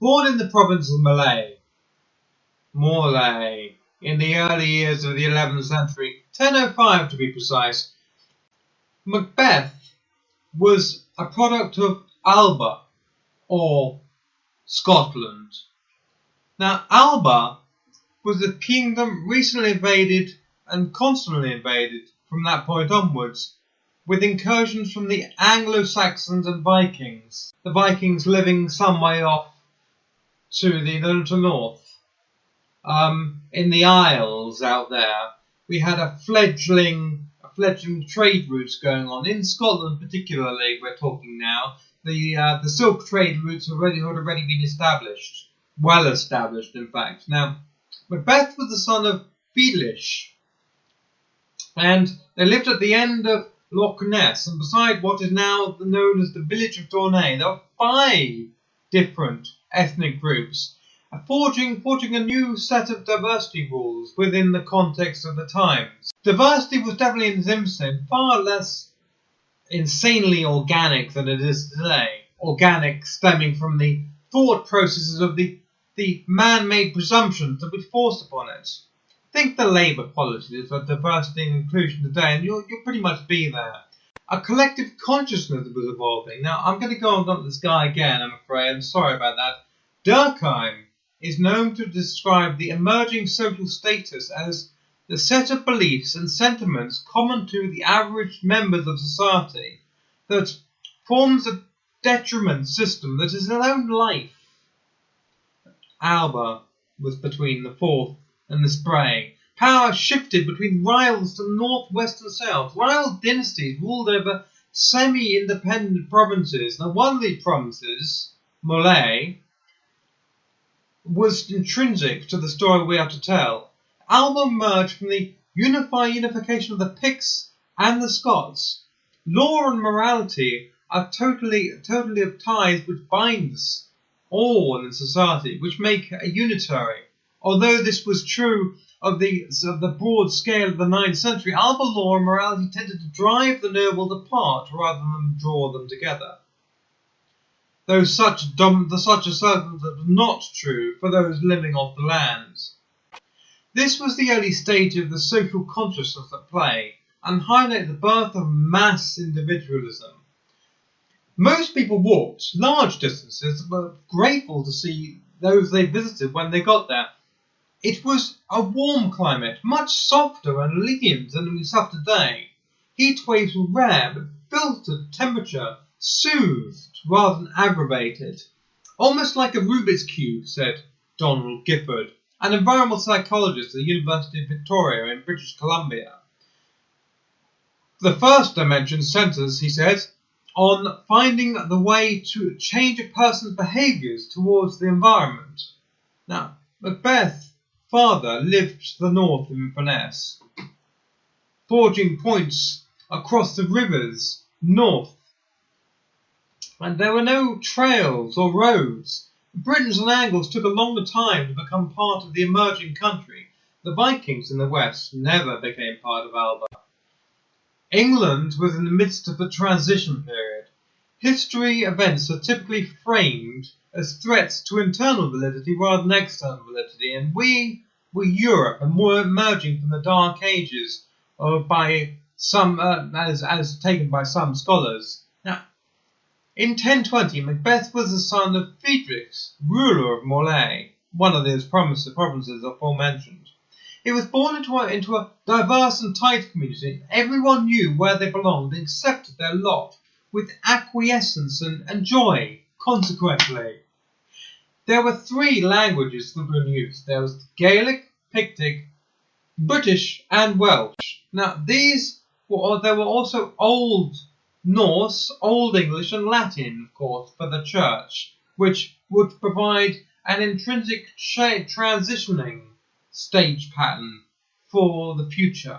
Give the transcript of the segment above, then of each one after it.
Born in the province of Morlaix, in the early years of the 11th century, 1005 to be precise, Macbeth was a product of Alba, or Scotland. Now, Alba was a kingdom recently invaded and constantly invaded from that point onwards, with incursions from the Anglo-Saxons and Vikings, the Vikings living some way off to the north. In the Isles out there, we had a fledgling trade routes going on. In Scotland particularly, we're talking now, the silk trade routes had already been established. Well established, in fact. Now, Macbeth was the son of Felish, and they lived at the end of Loch Ness, and beside what is now known as the village of Dornay, there were 5 different ethnic groups, forging a new set of diversity rules within the context of the times. Diversity was definitely in its infancy, far less insanely organic than it is today. Organic stemming from the thought processes of the man-made presumptions that were forced upon it. Think the Labour policies of diversity and inclusion today, and you'll pretty much be there. A collective consciousness was evolving. Now, I'm going to go on this guy again, I'm afraid. I'm sorry about that. Durkheim is known to describe the emerging social status as the set of beliefs and sentiments common to the average members of society that forms a detriment system that is its own life. Alba was between the Forth and the Spray. Power shifted between rivals to north, west and south. Rival dynasties ruled over semi-independent provinces. Now, one of these provinces, Morlaix, was intrinsic to the story we have to tell. Alba emerged from the unification of the Picts and the Scots. Law and morality are totally of ties which bind us all in society, which make a unitary. Although this was true of the broad scale of the 9th century, Alba law and morality tended to drive the nobles apart rather than draw them together. Though such a circumstance was not true for those living off the lands. This was the early stage of the social consciousness at play, and highlighted the birth of mass individualism. Most people walked large distances and were grateful to see those they visited when they got there. It was a warm climate, much softer and lenient than we have today. Heat waves were rare, but filtered temperature, soothed rather than aggravated. Almost like a Rubik's Cube, said Donald Gifford, an environmental psychologist at the University of Victoria in British Columbia. The first dimension centres, he said, on finding the way to change a person's behaviours towards the environment. Now, Macbeth's father lived to the north of Inverness, forging points across the rivers north, and there were no trails or roads. Britons and Angles took a longer time to become part of the emerging country. The Vikings in the west never became part of Alba. England was in the midst of a transition period. History events are typically framed as threats to internal validity rather than external validity, and we were Europe and were emerging from the Dark Ages, by some as taken by some scholars. Now, in 1020, Macbeth was the son of Friedrich, ruler of Morlaix, one of those provinces aforementioned. He was born into a diverse and tight community. Everyone knew where they belonged and accepted their lot with acquiescence and joy, consequently. There were 3 languages that were in use. There was Gaelic, Pictic, British and Welsh. Now, there were also Old Norse, Old English and Latin, of course, for the church, which would provide an intrinsic transitioning stage pattern for the future.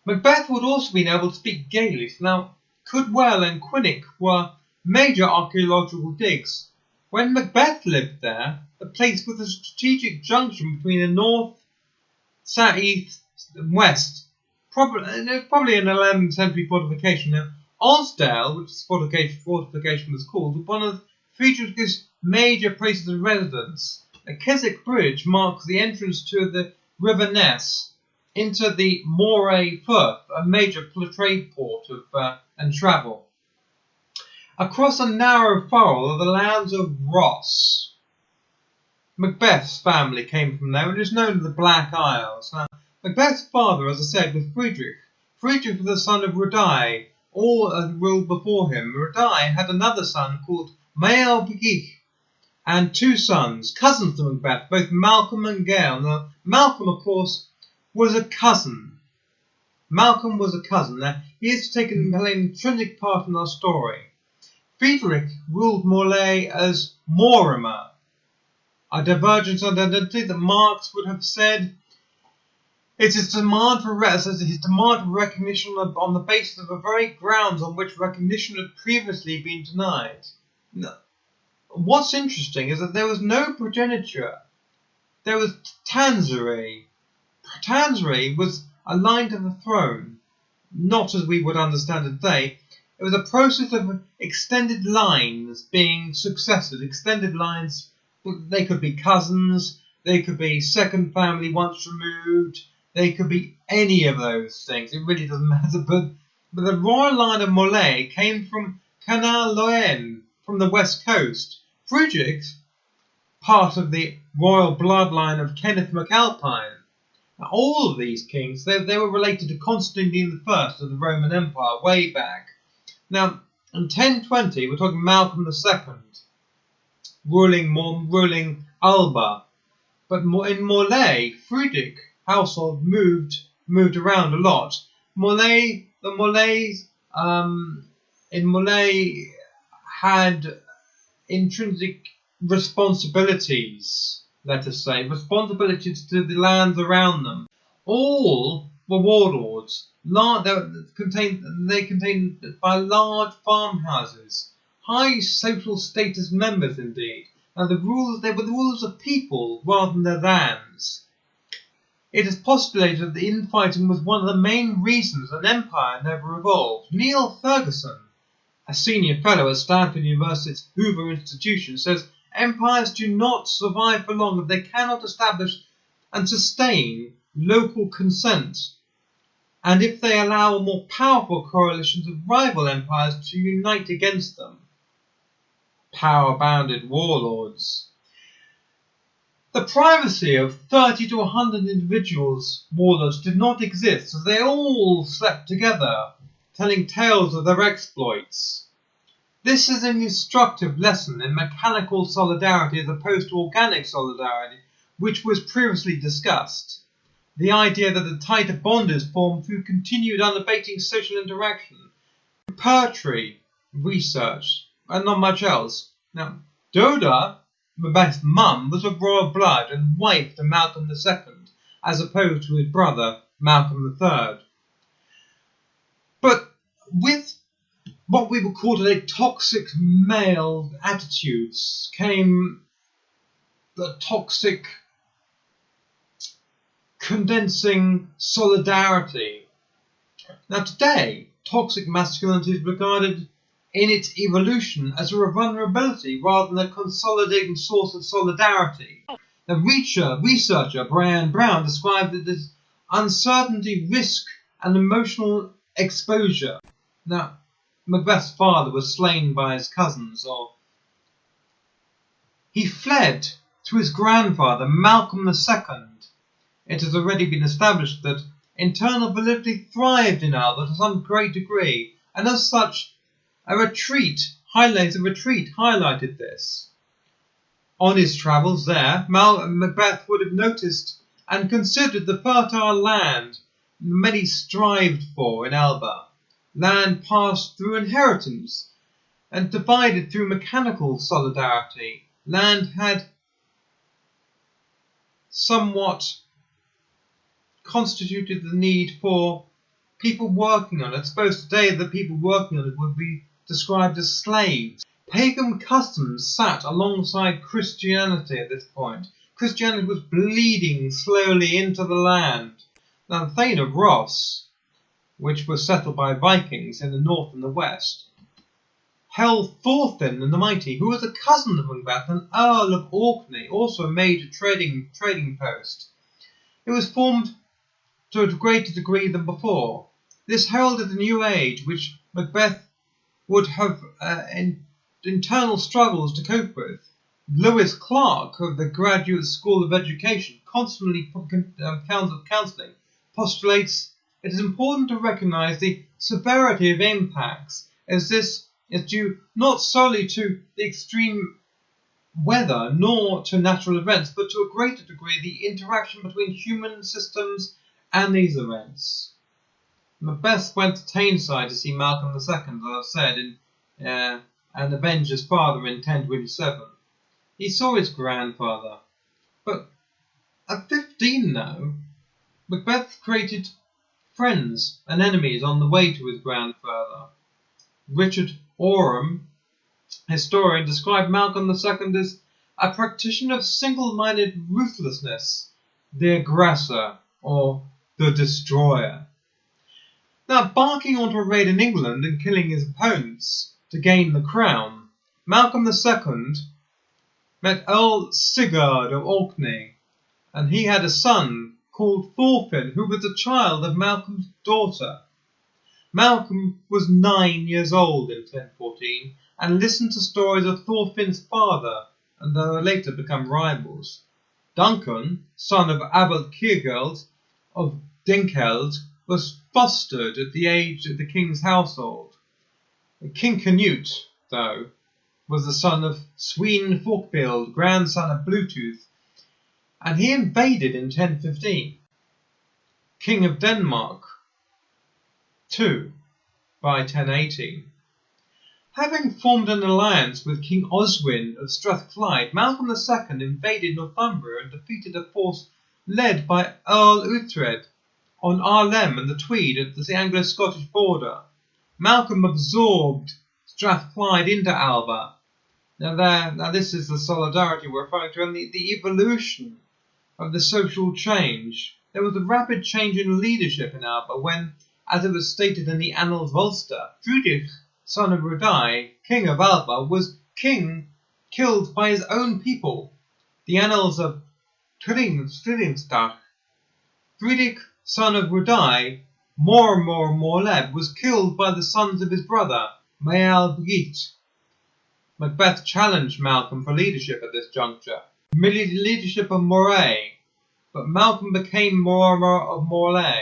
Macbeth would also have been able to speak Gaelic. Now, Cudwell and Quinnick were major archaeological digs. When Macbeth lived there, the place was a strategic junction between the north, south, east and west. Probably an 11th century fortification. Now, Osdale, which this fortification was called, was one of Friedrich's major places of residence. The Keswick Bridge marks the entrance to the River Ness into the Moray Firth, a major trade port and travel. Across a narrow furrow are the lands of Ross. Macbeth's family came from there, and is known as the Black Isles. Now, Macbeth's father, as I said, was Friedrich. Friedrich was the son of Rudai. All had ruled before him. Rudai had another son called Maelbegich, and two sons, cousins to Macbeth, both Malcolm and Gael. Now, Malcolm, of course, was a cousin. Malcolm was a cousin. Now, he is taken an intrinsic part in our story. Friedrich ruled Morlaix as Mortimer, a divergence of identity that Marx would have said it's his demand for recognition on the basis of the very grounds on which recognition had previously been denied. Now, what's interesting is that there was no progeniture. There was Tanzary. Tanzary was a line to the throne, not as we would understand it today. It was a process of extended lines being successors. Extended lines, they could be cousins, they could be second family once removed, they could be any of those things. It really doesn't matter. But the royal line of Morlaix came from Canal Loen, from the west coast. Friedrich, part of the royal bloodline of Kenneth MacAlpine. Now, all of these kings, they were related to Constantine I of the Roman Empire, way back. Now, in 1020, we're talking Malcolm II, ruling Alba. But in Morlaix, Friedrich household moved around a lot. In Morlaix had intrinsic responsibilities, let us say, responsibilities to the lands around them. All were warlords. They contained by large farmhouses, high social status members indeed. Now they were the rulers of people rather than their lands. It is postulated that the infighting was one of the main reasons an empire never evolved. Neil Ferguson, a senior fellow at Stanford University's Hoover Institution, says empires do not survive for long if they cannot establish and sustain local consent, and if they allow more powerful coalitions of rival empires to unite against them. Power-bounded warlords. The privacy of 30 to 100 warlords did not exist, as they all slept together, telling tales of their exploits. This is an instructive lesson in mechanical solidarity as opposed to organic solidarity, which was previously discussed. The idea that a tighter bond is formed through continued unabating social interaction, preparatory research, and not much else. Now, Doda, Macbeth's mum, was of royal blood and wife to Malcolm II, as opposed to his brother Malcolm III. But with what we would call today toxic male attitudes came the toxic condensing solidarity. Now today, toxic masculinity is regarded in its evolution as a vulnerability rather than a consolidating source of solidarity. The researcher Brian Brown described it as uncertainty, risk, and emotional exposure. Now, Macbeth's father was slain by his cousins, or he fled to his grandfather, Malcolm II. It has already been established that internal validity thrived in Alba to some great degree, and as such, a retreat highlighted this. On his travels there, Macbeth would have noticed and considered the fertile land many strived for in Alba. Land passed through inheritance and divided through mechanical solidarity. Land had somewhat constituted the need for people working on it. I suppose today the people working on it would be described as slaves. Pagan customs sat alongside Christianity at this point. Christianity was bleeding slowly into the land. Now the Thane of Ross, which was settled by Vikings in the north and the west, held Thorfinn the Mighty, who was a cousin of Macbeth and Earl of Orkney, also a major trading post. It was formed to a greater degree than before. This heralded a new age which Macbeth would have internal struggles to cope with. Lewis Clark of the Graduate School of Education, constantly counselling, postulates it is important to recognise the severity of impacts, as this is due not solely to the extreme weather nor to natural events, but to a greater degree the interaction between human systems and these events. Macbeth went to Tyneside to see Malcolm II, as I've said, and avenge his father in 1027. He saw his grandfather, but at 15 now, Macbeth created friends and enemies on the way to his grandfather. Richard Oram, historian, described Malcolm II as a practitioner of single-minded ruthlessness, the aggressor, or the destroyer. Now, embarking onto a raid in England and killing his opponents to gain the crown, Malcolm II met Earl Sigurd of Orkney, and he had a son called Thorfinn, who was the child of Malcolm's daughter. Malcolm was 9 years old in 1014 and listened to stories of Thorfinn's father, and they would later become rivals. Duncan, son of Abbot Kiergeld of Dinkeld, was fostered at the age of the king's household. King Canute, though, was the son of Sween Forkfield, grandson of Bluetooth, and he invaded in 1015. King of Denmark, too, by 1018. Having formed an alliance with King Oswin of Strathclyde, Malcolm II invaded Northumbria and defeated a force led by Earl Uhtred on Arlem and the Tweed at the Anglo-Scottish border. Malcolm absorbed Strathclyde into Alba. Now this is the solidarity we're referring to, and the evolution of the social change. There was a rapid change in leadership in Alba when, as it was stated in the Annals of Ulster, Friedrich, son of Rudai, king of Alba, was killed by his own people. The Annals of Trilingstad. Friedrich, son of Rudai, Morleb, was killed by the sons of his brother, Mael Brigit. Macbeth challenged Malcolm for leadership at this juncture, leadership of Moray, but Malcolm became Mortimer of Morlaix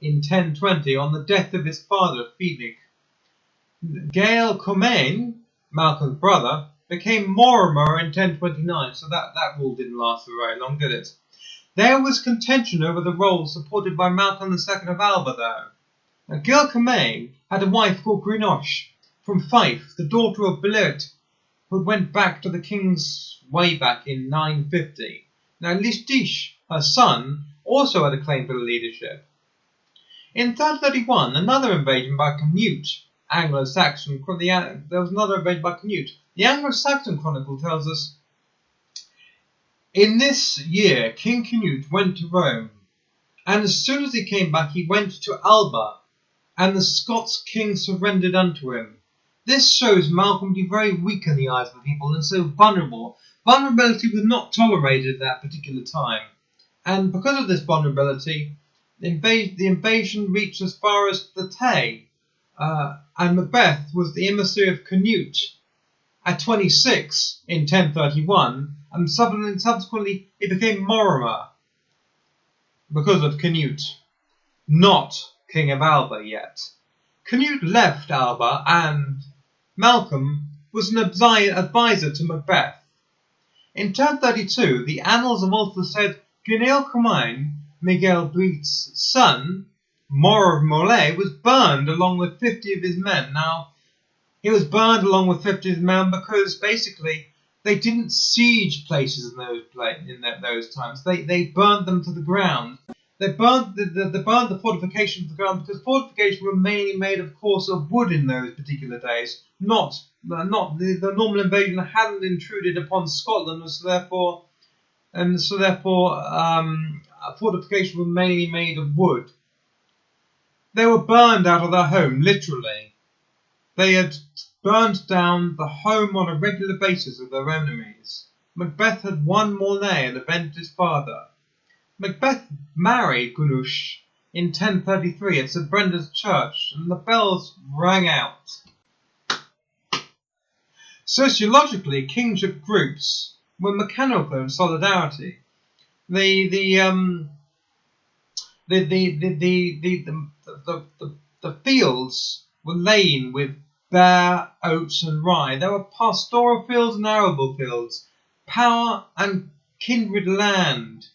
in 1020 on the death of his father, Friedrich. Gael Comyn, Malcolm's brother, became Mortimer in 1029, so that rule didn't last for very long, did it? There was contention over the role supported by Malcolm II of Alba, though. Now, Gael Comyn had a wife called Greenosh from Fife, the daughter of Blyth, who went back to the king's way back in 950. Now, Listish, her son, also had a claim to the leadership. In 1031, another invasion by Canute, Anglo-Saxon. There was another invasion by Canute. The Anglo-Saxon Chronicle tells us, in this year, King Canute went to Rome, and as soon as he came back, he went to Alba, and the Scots king surrendered unto him. This shows Malcolm to be very weak in the eyes of the people and so vulnerable. Vulnerability was not tolerated at that particular time, and because of this vulnerability, the invasion reached as far as the Tay, and Macbeth was the emissary of Canute at 26 in 1031, and subsequently he became Mortimer because of Canute, not King of Alba yet. Canute left Alba, and Malcolm was an advisor to Macbeth. In 1032, the Annals of Ulster said Gael Comyn, Miguel Brigt's son, Mor of Morlaix, was burned along with 50 of his men. Now, he was burned along with 50 of his men because basically they didn't siege places in those times. They burnt them to the ground. They burnt the fortifications to the ground because fortifications were mainly made, of course, of wood in those particular days. Not the normal invasion hadn't intruded upon Scotland, and so therefore fortifications were mainly made of wood. They were burned out of their home, literally. They had burned down the home on a regular basis of their enemies. Macbeth had won Morlaix and avenged his father. Macbeth married Gunnleuch in 1033 at St Brendan's Church, and the bells rang out. Sociologically, kingship groups were mechanical in solidarity. The fields were lain with bare oats and rye. There were pastoral fields and arable fields. Power and kindred land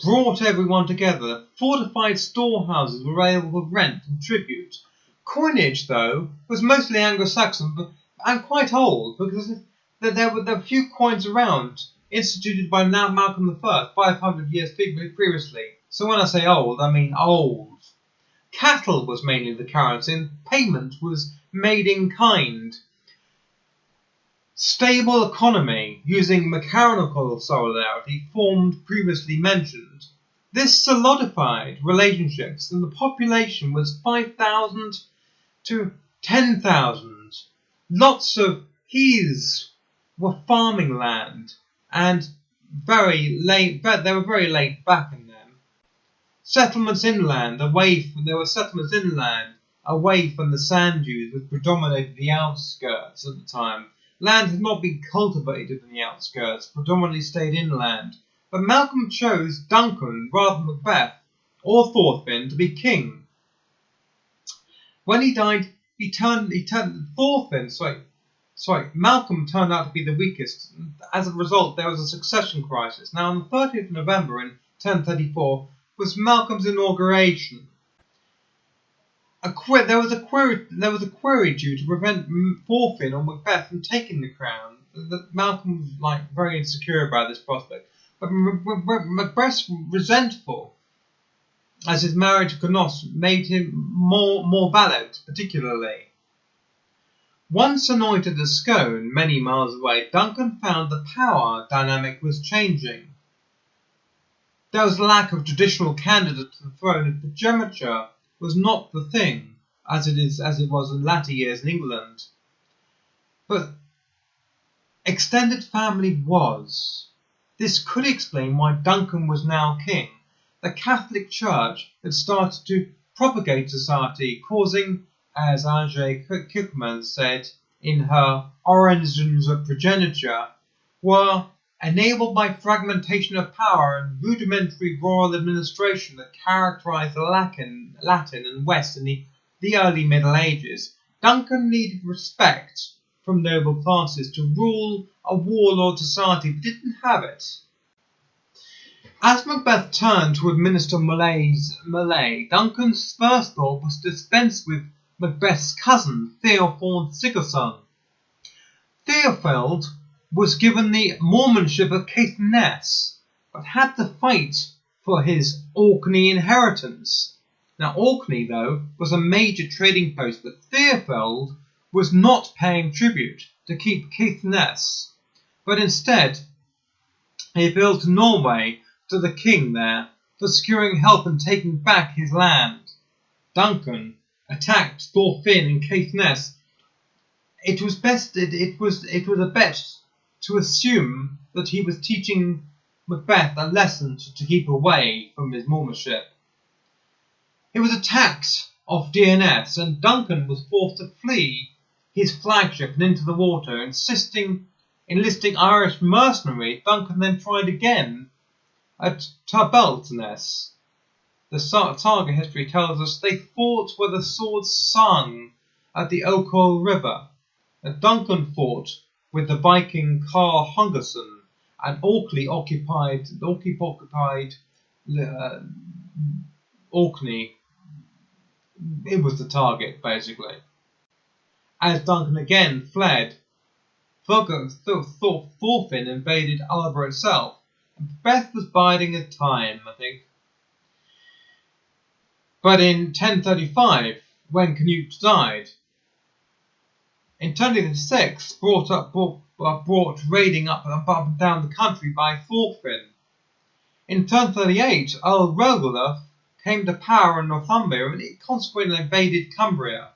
brought everyone together. Fortified storehouses were able to rent and tribute. Coinage, though, was mostly Anglo-Saxon and quite old, because there were few coins around, instituted by Malcolm I 500 years previously. So when I say old, I mean old. Cattle was mainly the currency, and payment was made in kind. Stable economy, using mechanical solidarity, formed previously mentioned. This solidified relationships, and the population was 5,000 to 10,000. Lots of heaths were farming land, and they were very laid back in them. Settlements inland, there were settlements inland, away from the sand dunes, which predominated the outskirts at the time. Land had not been cultivated in the outskirts, predominantly stayed inland. But Malcolm chose Duncan rather than Macbeth or Thorfinn to be king. When he died, Malcolm turned out to be the weakest. As a result, there was a succession crisis. Now, on the 30th of November in 1034 was Malcolm's inauguration. There was a query due to prevent Thorfinn or Macbeth from taking the crown. Malcolm was very insecure about this prospect, but Macbeth's resentful, as his marriage to Canoss made him more valid, particularly. Once anointed as Scone, many miles away, Duncan found the power dynamic was changing. There was a lack of traditional candidates to the throne, and primogeniture was not the thing, as it was in latter years in England. But extended family was. This could explain why Duncan was now king. The Catholic Church had started to propagate society, causing, as Ange Kirkman said in her Origins of Progeniture, were enabled by fragmentation of power and rudimentary royal administration that characterized Latin and West in the early Middle Ages. Duncan needed respect from noble classes to rule a warlord society, but didn't have it. As Macbeth turned to administer Morlaix, Duncan's first thought was to dispense with Macbeth's cousin, Theophord Sigerson. Theopheld was given the Mormonship of Caithness, but had to fight for his Orkney inheritance. Now, Orkney, though, was a major trading post, but Theopheld was not paying tribute to keep Caithness, but instead he appealed to Norway, to the king there, for securing help and taking back his land. Duncan attacked Thorfinn in Caithness. It was a bet to assume that he was teaching Macbeth a lesson to keep away from his Mormonship. It was attacked off DNS, and Duncan was forced to flee his flagship and into the water. Enlisting Irish mercenaries, Duncan then tried again at Tabeltness. The Saga history tells us they fought where the swords sung at the Ochil River. And Duncan fought with the Viking Carl Hungerson, and Orkney occupied Orkney. It was the target, basically. As Duncan again fled, Thorfinn invaded Alba itself. Macbeth was biding his time, I think. But in 1035, when Canute died, in 1036 brought raiding up and down the country by Thorfinn. In 1038, Earl Rogulf came to power in Northumbria, and it consequently invaded Cumbria.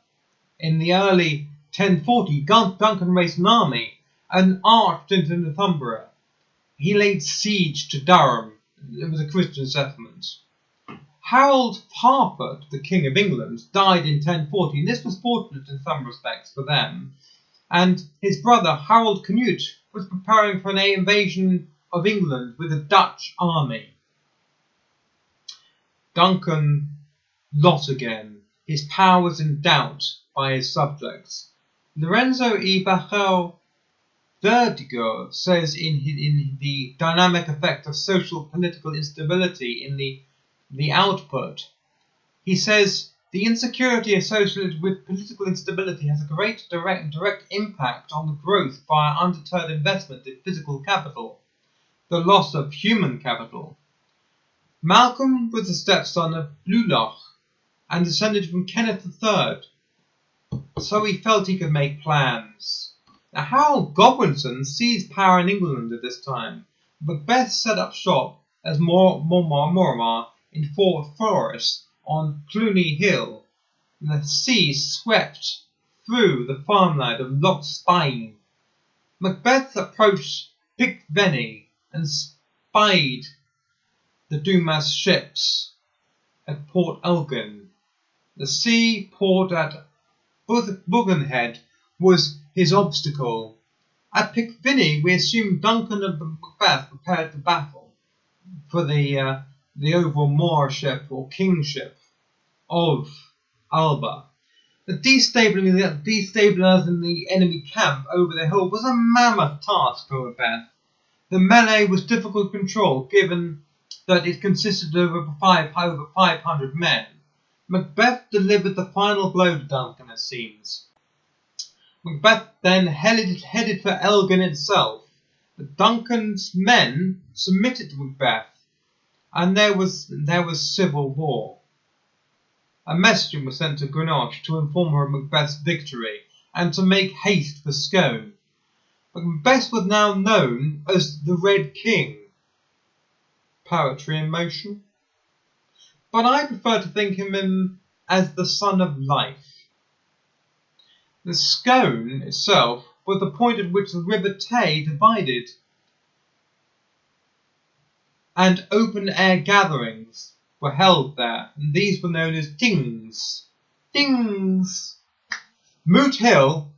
In the early 1040, Duncan raised an army and marched into Northumbria. He laid siege to Durham. It was a Christian settlement. Harold Harper, the King of England, died in 1040, and this was fortunate in some respects for them. And his brother Harold Canute was preparing for an invasion of England with a Dutch army. Duncan lost again. His power was in doubt by his subjects. Lorenzo y Bajel Verdugo says in the dynamic effect of social political instability in the output, he says the insecurity associated with political instability has a great direct impact on the growth via undeterred investment in physical capital, the loss of human capital. Malcolm was the stepson of Lulach and descended from Kenneth III, so he felt he could make plans. Now, Harold Godwinson seized power in England at this time. Macbeth set up shop as Mortimer in Fort Forest on Cluny Hill, and the sea swept through the farmland of Loch Spine. Macbeth approached Pickvenny and spied the Dumas ships at Port Elgin. The sea port at Bugenhead was his obstacle. At Pickvenny, we assume Duncan and Macbeth prepared for battle for the overall moorship or kingship of Alba. The destabilizing the enemy camp over the hill was a mammoth task for Macbeth. The melee was difficult to control, given that it consisted of over 500 men. Macbeth delivered the final blow to Duncan, it seems. Macbeth then headed for Elgin itself, but Duncan's men submitted to Macbeth, and there was civil war. A messenger was sent to Greenock to inform her of Macbeth's victory and to make haste for Scone. But Macbeth was now known as the Red King. Poetry in motion. But I prefer to think of him as the Son of Life. The Scone itself was the point at which the River Tay divided, and open-air gatherings were held there, and these were known as dings. Dings! Moot Hill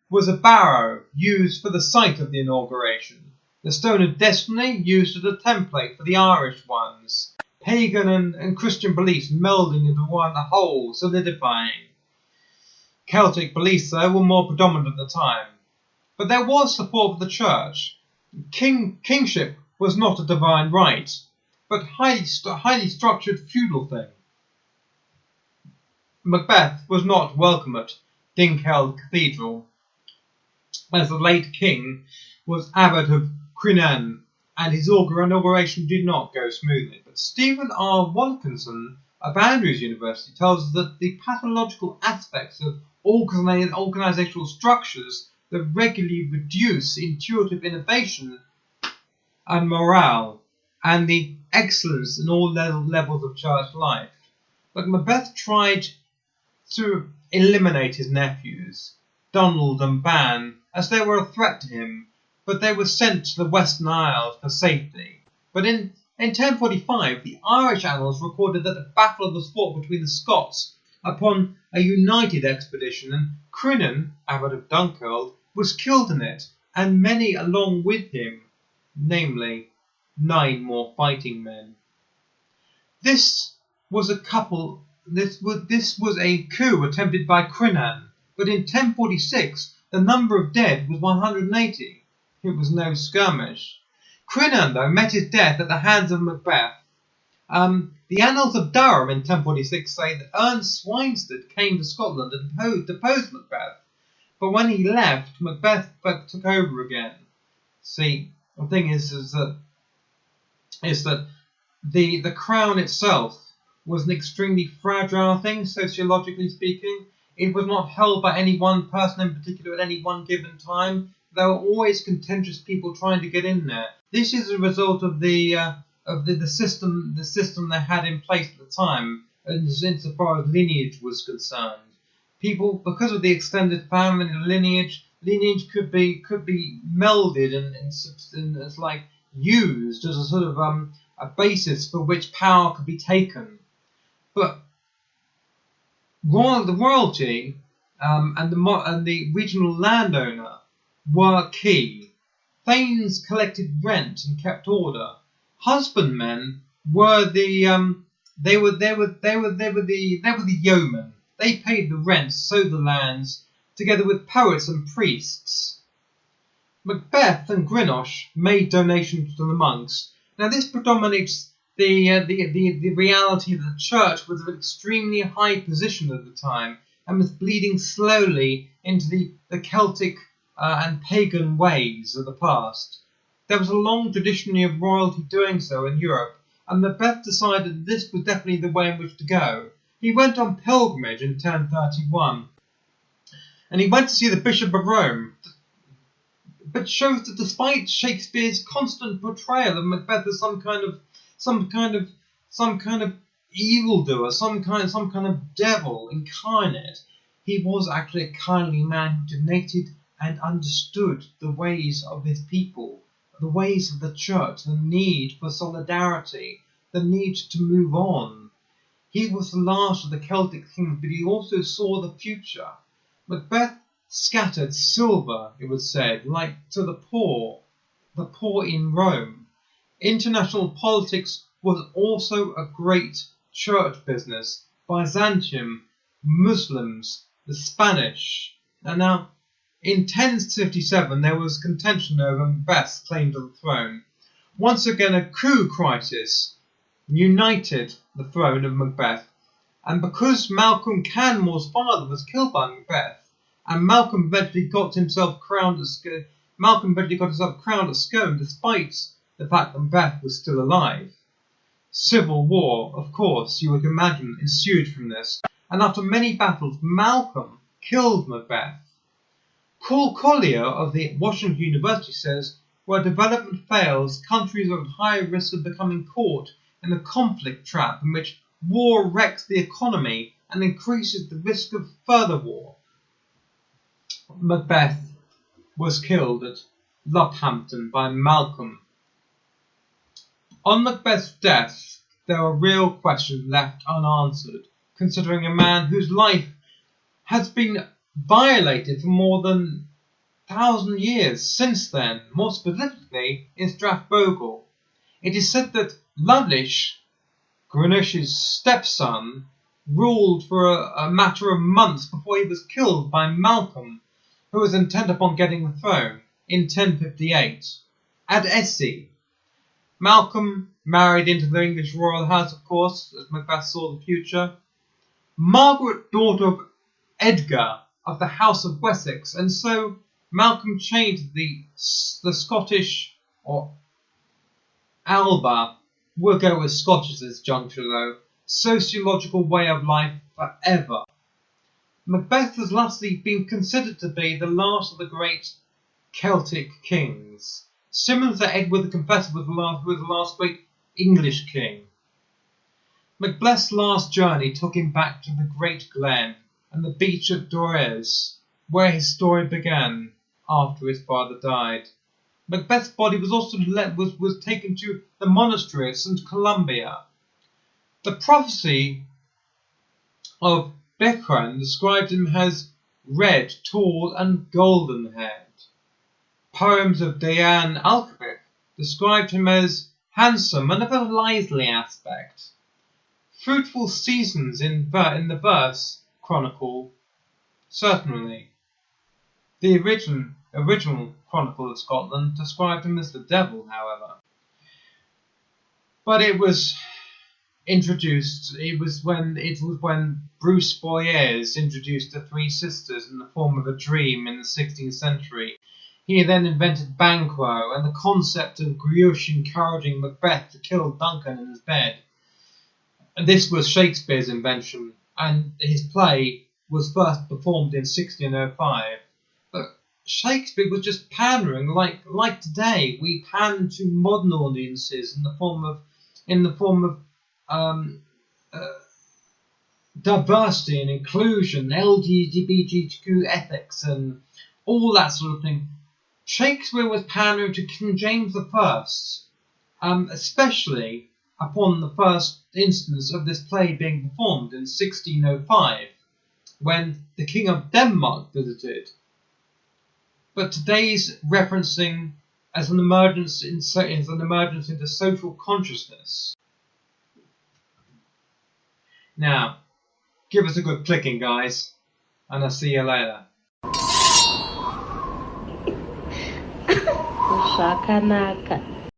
was a barrow used for the site of the inauguration. The Stone of Destiny used as a template for the Irish ones. Pagan and Christian beliefs melding into one whole, solidifying. Celtic beliefs, though, were more predominant at the time. But there was support for the church. Kingship was not a divine right, but highly structured feudal thing. Macbeth was not welcome at Dingheld Cathedral, as the late king was abbot of Crinan, and his inauguration did not go smoothly. But Stephen R. Watkinson of Andrews University tells us that the pathological aspects of organizational structures that regularly reduce intuitive innovation and morale, and the excellence in all levels of church life. But Macbeth tried to eliminate his nephews, Donald and Ban, as they were a threat to him, but they were sent to the Western Isles for safety. But in 1045, the Irish annals recorded that a battle was fought between the Scots upon a united expedition, and Crinan, abbot of Dunkeld, was killed in it, and many along with him, namely 9 more fighting men. This was a coup attempted by Crinan, but in 1046 the number of dead was 180. It was no skirmish. Crinan, though, met his death at the hands of Macbeth. The Annals of Durham in 1046 say that Ernest Swinstead came to Scotland and deposed Macbeth, but when he left, Macbeth took over again. See, the thing is that the crown itself was an extremely fragile thing, sociologically speaking. It was not held by any one person in particular at any one given time. There were always contentious people trying to get in there. This is a result of the system they had in place at the time, insofar as lineage was concerned. people, because of the extended family lineage could be melded and it's like used as a sort of a basis for which power could be taken. But the royalty and the regional landowner were key. Thanes collected rent and kept order. Husbandmen were the yeomen. They paid the rent, sowed the lands, together with poets and priests. Macbeth and Greenosh made donations to the monks. Now this predominates the reality that the church was of an extremely high position at the time and was bleeding slowly into the Celtic and pagan ways of the past. There was a long tradition of royalty doing so in Europe, and Macbeth decided this was definitely the way in which to go. He went on pilgrimage in 1031, and he went to see the Bishop of Rome, but shows that despite Shakespeare's constant portrayal of Macbeth as some kind of evildoer, some kind of devil incarnate, he was actually a kindly man who donated and understood the ways of his people, the ways of the church, the need for solidarity, the need to move on. He was the last of the Celtic kings, but he also saw the future. Macbeth scattered silver, it was said, like to the poor in Rome. International politics was also a great church business. Byzantium, Muslims, the Spanish. And now, in 1057, there was contention over Macbeth's claim to the throne. Once again, a coup crisis united the throne of Macbeth, and because Malcolm Canmore's father was killed by Macbeth, and Malcolm eventually got himself crowned at Scone, despite the fact that Macbeth was still alive. Civil war, of course, you would imagine, ensued from this, and after many battles, Malcolm killed Macbeth. Paul Collier of the Washington University says, where development fails, countries are at high risk of becoming caught in a conflict trap in which war wrecks the economy and increases the risk of further war. Macbeth was killed at Lockhampton by Malcolm. On Macbeth's death, there are real questions left unanswered, considering a man whose life has been violated for more than 1,000 years since then, more specifically in Strathbogle. It is said that Lovelace, Greenosh's stepson, ruled for a matter of months before he was killed by Malcolm, who was intent upon getting the throne, in 1058, at Esse. Malcolm married into the English royal house, of course, as Macbeth saw the future. Margaret, daughter of Edgar of the House of Wessex, and so Malcolm changed the Scottish, or Alba, we'll go with Scottish at this juncture though, sociological way of life forever. Macbeth has lastly been considered to be the last of the great Celtic kings, similar to Edward the Confessor who was the last great English king. Macbeth's last journey took him back to the Great Glen and the beach at Dorez, where his story began after his father died. Macbeth's body was also was taken to the monastery at St. Columbia. The prophecy of Becran described him as red, tall, and golden-haired. Poems of Dian Alcvic described him as handsome and of a lively aspect. Fruitful seasons in the verse chronicle, certainly. The original Chronicle of Scotland described him as the devil, however. But it was introduced. It was when Bruce Boyers introduced the three sisters in the form of a dream in the 16th century. He then invented Banquo and the concept of Grouche encouraging Macbeth to kill Duncan in his bed. This was Shakespeare's invention, and his play was first performed in 1605. But Shakespeare was just pandering, like today we pan to modern audiences in the form of diversity and inclusion, LGBTQ ethics, and all that sort of thing. Shakespeare was pandering to King James I, especially upon the first instance of this play being performed in 1605, when the King of Denmark visited. But today's referencing as an emergence into social consciousness. Now, give us a good clicking, guys, and I'll see you later. Shakanaka.